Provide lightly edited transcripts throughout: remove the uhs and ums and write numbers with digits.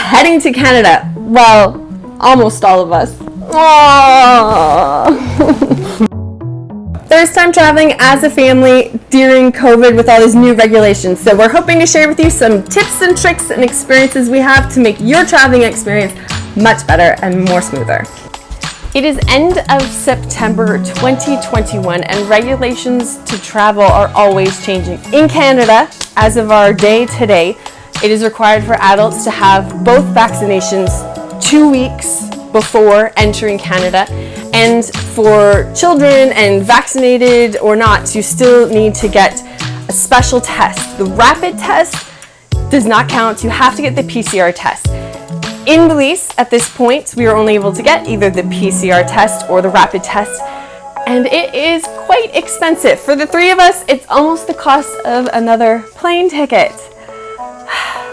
heading to Canada. Well, almost all of us. Aww. First time traveling as a family during COVID with all these new regulations. So we're hoping to share with you some tips and tricks and experiences we have to make your traveling experience much better and more smoother. It is end of September 2021 and regulations to travel are always changing. In Canada, as of our day today, it is required for adults to have both vaccinations 2 weeks before entering Canada, and for children and vaccinated or not, you still need to get a special test. The rapid test does not count. You have to get the PCR test. In Belize, at this point, we are only able to get either the PCR test or the rapid test, and it is quite expensive. For the three of us, it's almost the cost of another plane ticket.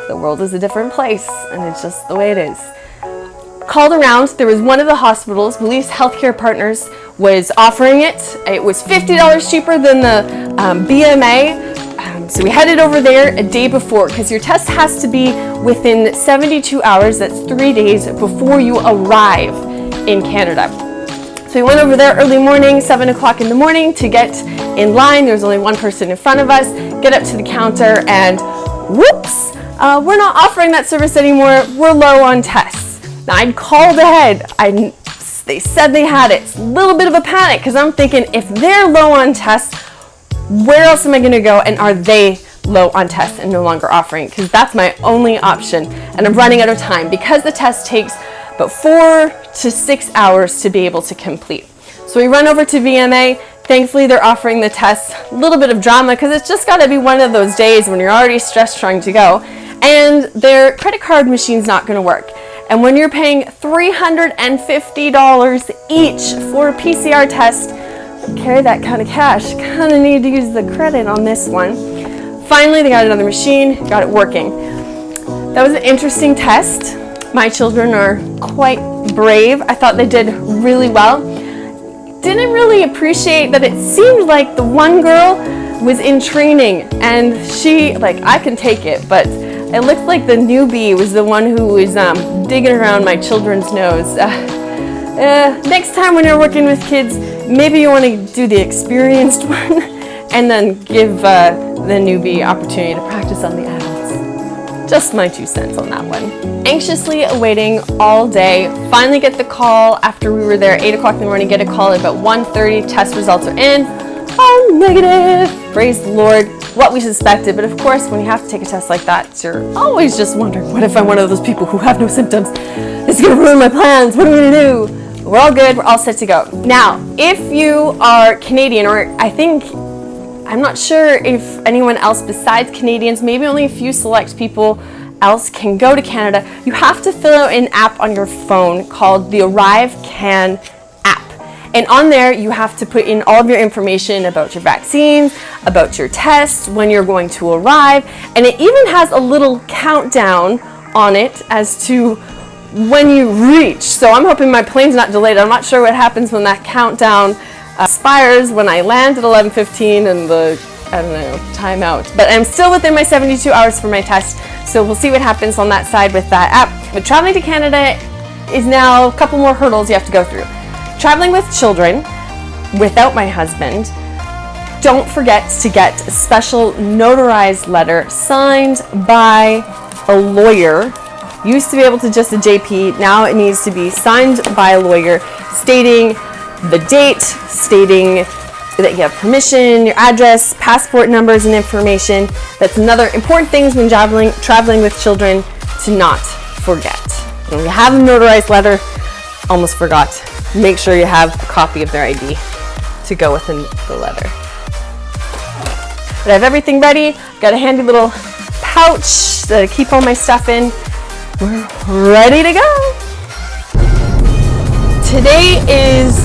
The world is a different place, and it's just the way it is. Called around, there was one of the hospitals, Belize Healthcare Partners, was offering it. It was $50 cheaper than the BMA. So we headed over there a day before because your test has to be within 72 hours, that's 3 days before you arrive in Canada. So we went over there early morning, 7 o'clock in the morning to get in line. There was only one person in front of us, get up to the counter and whoops, we're not offering that service anymore. We're low on tests. Now I'd called ahead. They said they had it. It's a little bit of a panic because I'm thinking if they're low on tests, where else am I going to go, and are they low on tests and no longer offering? Because that's my only option, and I'm running out of time because the test takes about 4 to 6 hours to be able to complete. So we run over to VMA. Thankfully, they're offering the test. A little bit of drama because it's just got to be one of those days when you're already stressed trying to go, and their credit card machine's not going to work. And when you're paying $350 each for a PCR test, carry that kind of cash, kind of need to use the credit on this one. Finally, they got another machine, got it working. That was an interesting test. My children are quite brave. I thought they did really well. Didn't really appreciate that it seemed like the one girl was in training and she, like, I can take it, but it looked like the newbie was the one who was digging around my children's nose. Next time when you're working with kids, maybe you want to do the experienced one and then give the newbie opportunity to practice on the adults. Just my 2 cents on that one. Anxiously awaiting all day. Finally get the call after we were there 8 o'clock in the morning. Get a call at about 1:30. Test results are in. Oh, negative. Praise the Lord. What we suspected. But of course, when you have to take a test like that, you're always just wondering, what if I'm one of those people who have no symptoms? It's going to ruin my plans. What am I going to do? We're all good. We're all set to go. Now, if you are Canadian, or I'm not sure if anyone else besides Canadians, maybe only a few select people else can go to Canada, you have to fill out an app on your phone called the Arrive Can app. And on there, you have to put in all of your information about your vaccines, about your tests, when you're going to arrive, and it even has a little countdown on it as to when you reach. So I'm hoping my plane's not delayed. I'm not sure what happens when that countdown expires when I land at 11:15 and the, I don't know, timeout. But I'm still within my 72 hours for my test, so we'll see what happens on that side with that app. But traveling to Canada is now a couple more hurdles you have to go through. Traveling with children, without my husband, don't forget to get a special notarized letter signed by a lawyer. Used to be able to just a JP, now it needs to be signed by a lawyer stating the date, stating that you have permission, your address, passport numbers and information. That's another important thing when traveling with children to not forget. When you have a notarized letter, almost forgot, make sure you have a copy of their ID to go with the letter. But I have everything ready, got a handy little pouch to keep all my stuff in. We're ready to go. Today is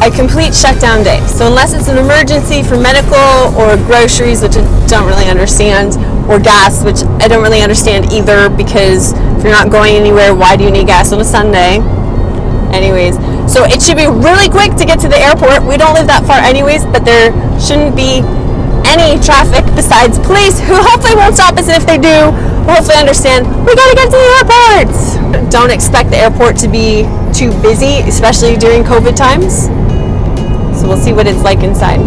a complete shutdown day. So unless it's an emergency for medical or groceries, which I don't really understand, or gas, which I don't really understand either, because if you're not going anywhere, why do you need gas on a Sunday? Anyways, so it should be really quick to get to the airport. We don't live that far anyways, but there shouldn't be any traffic besides police, who hopefully won't stop us, and if they do, we'll hopefully understand we gotta get to the airport. don't expect the airport to be too busy, especially during COVID times. So we'll see what it's like inside.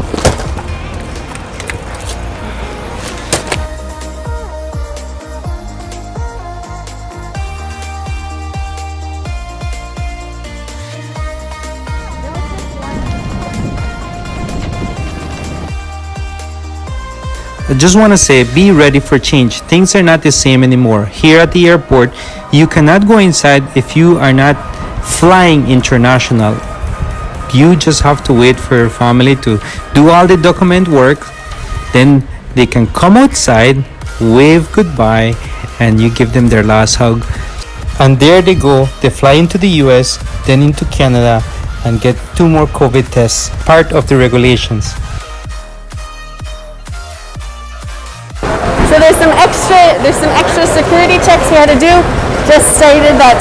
I just want to say, be ready for change. Things are not the same anymore. Here at the airport, you cannot go inside if you are not flying international. You just have to wait for your family to do all the document work. Then they can come outside, wave goodbye, and you give them their last hug. And there they go. They fly into the US, then into Canada, and get 2 more COVID tests, part of the regulations. So there's some extra security checks we had to do. Just stated that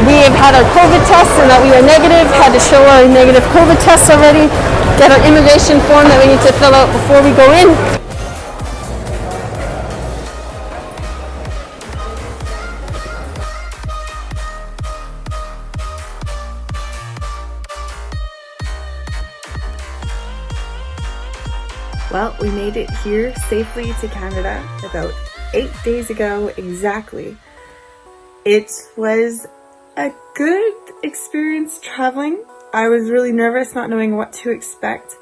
we have had our COVID tests and that we were negative. Had to show our negative COVID tests already. Get our immigration form that we need to fill out before we go in. Well, we made it here safely to Canada about 8 days ago exactly. It was a good experience traveling. I was really nervous not knowing what to expect,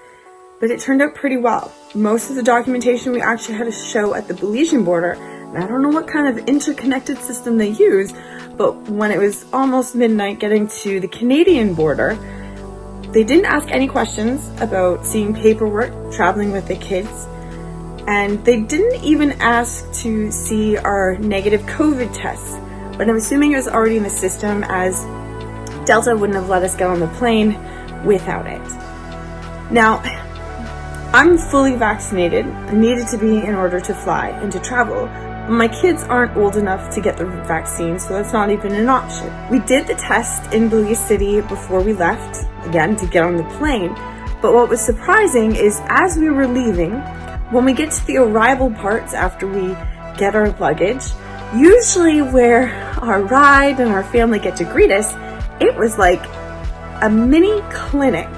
but it turned out pretty well. Most of the documentation we actually had to show at the Belizean border, and I don't know what kind of interconnected system they use, but when it was almost midnight getting to the Canadian border, they didn't ask any questions about seeing paperwork, traveling with the kids, and they didn't even ask to see our negative COVID tests. But I'm assuming it was already in the system, as Delta wouldn't have let us get on the plane without it. Now, I'm fully vaccinated and needed to be in order to fly and to travel. But my kids aren't old enough to get the vaccine, so that's not even an option. We did the test in Belize City before we left, again, to get on the plane. But what was surprising is as we were leaving, when we get to the arrival parts after we get our luggage, usually where our ride and our family get to greet us, it was like a mini clinic.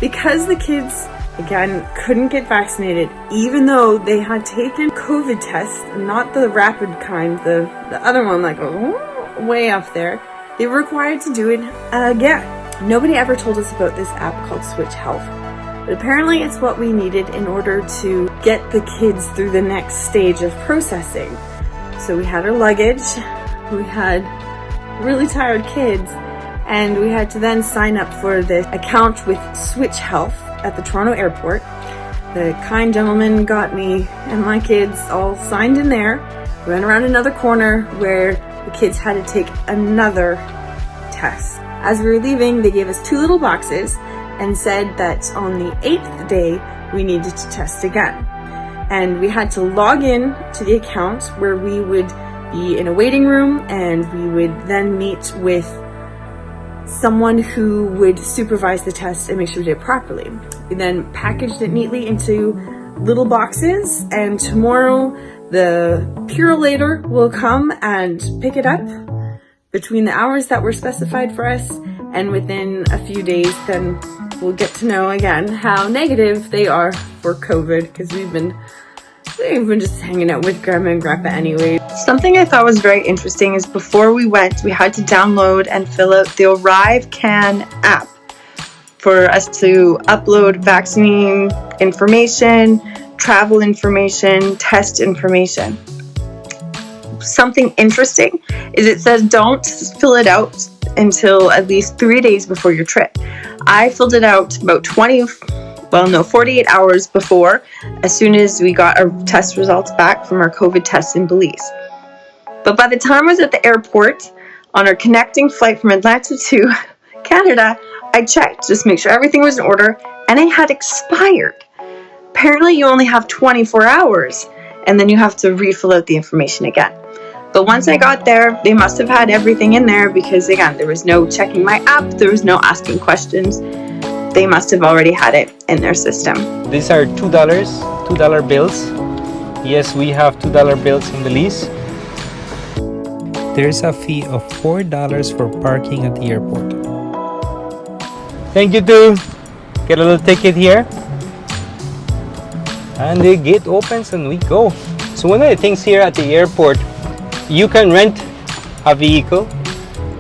Because the kids, again, couldn't get vaccinated, even though they had taken COVID tests, not the rapid kind, the other one, like way up there, they were required to do it again. Nobody ever told us about this app called Switch Health, but apparently it's what we needed in order to get the kids through the next stage of processing. So we had our luggage, we had really tired kids, and we had to then sign up for the account with Switch Health at the Toronto airport. The kind gentleman got me and my kids all signed in there. We went around another corner where the kids had to take another test. As we were leaving, they gave us 2 little boxes and said that on the 8th day, we needed to test again. And we had to log in to the account where we would be in a waiting room, and we would then meet with someone who would supervise the test and make sure we did it properly. We then packaged it neatly into little boxes, and tomorrow the purulator will come and pick it up between the hours that were specified for us, and within a few days then we'll get to know again how negative they are for COVID, because we've been just hanging out with Grandma and Grandpa anyway. Something I thought was very interesting is before we went, we had to download and fill out the Arrive Can app for us to upload vaccine information, travel information, test information. Something interesting is it says don't fill it out until at least 3 days before your trip. I filled it out about 48 hours before, as soon as we got our test results back from our COVID tests in Belize. But by the time I was at the airport on our connecting flight from Atlanta to Canada, I checked just to make sure everything was in order, and it had expired. Apparently you only have 24 hours, and then you have to refill out the information again. But once I got there, they must have had everything in there, because again, there was no checking my app, there was no asking questions. They must have already had it in their system. These are $2 bills. Yes, we have $2 bills in Belize. there's a fee of $4 for parking at the airport. Thank you too. Get a little ticket here. And the gate opens and we go. So one of the things here at the airport, you can rent a vehicle,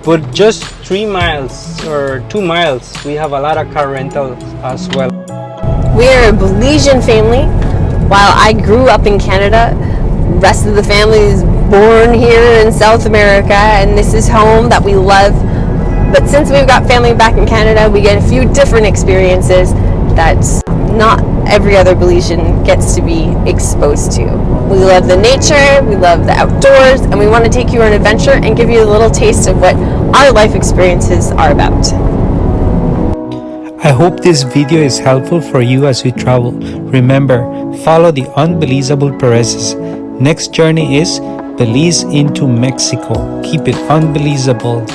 but just 3 miles or 2 miles, we have a lot of car rentals as well. We are a Belizean family. While I grew up in Canada, the rest of the family is born here in South America, and this is home that we love. But since we've got family back in Canada, we get a few different experiences that not every other Belizean gets to be exposed to. We love the nature, we love the outdoors, and we want to take you on an adventure and give you a little taste of what our life experiences are about. I hope this video is helpful for you as you travel. Remember, follow the Unbelizeable Perez's. Next journey is Belize into Mexico. Keep it unbelievable.